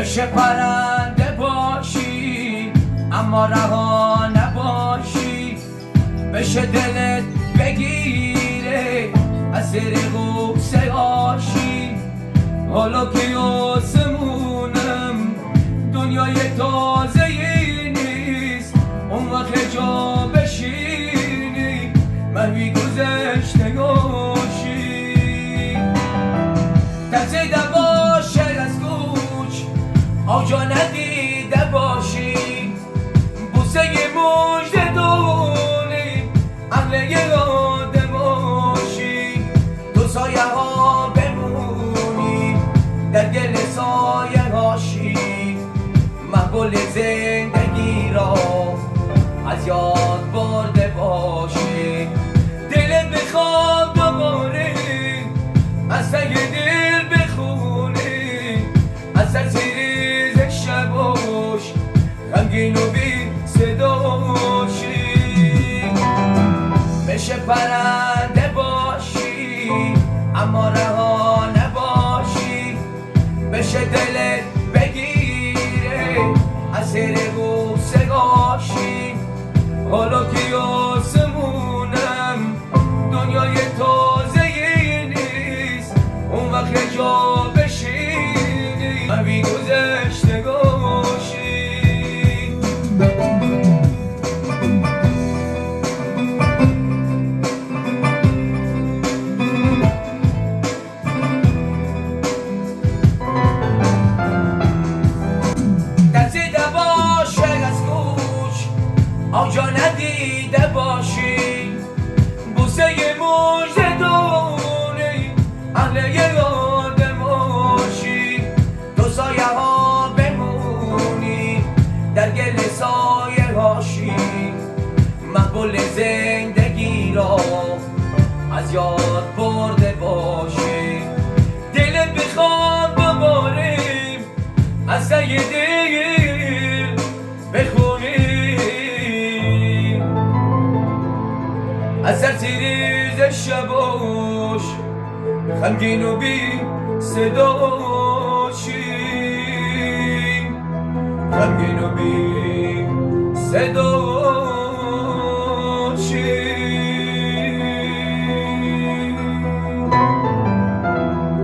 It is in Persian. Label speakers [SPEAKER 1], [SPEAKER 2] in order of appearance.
[SPEAKER 1] بشه پرنده باشی اما رها نباشی، بشه دلت بگیره از زیر غصه آشی. حالا که آسمونم دنیای تازه‌ای نیست، اون وقت جا بشینی محوی گذشتگاشی. ترسیده باشه از کوچ آجا ندیده باشی، بوسه مژده دونی اهل یاد باشی. تو سایه ها بمونی در گل سایه هاشی، محبول زندگی را از یاد برده باشی. دلت بخواد دوباره از ته دل بخونی، از سر زیر شباش غمگین و بی صداشی. بشه پرنده باشی اما رها نباشی، بشه دلت بگیره از زیر غصه گاشی. حالا که آسمونم دنیای تازه‌ای نیست، اون وقت جا بشینی محوی گذشتگاشی. ترسیده باشه از کوچ آجا ندیده باشی، بوسه مژده دونی اهل یاد باشی. تو سایه ها بمونی در گل سایه هاشی، محبول زندگی را از یاد برده باشی. دلت بخواد دوباره از ته دل بخونی، از سر زیر شباش غمگین و بی صداشی، غمگین و بی صداشی.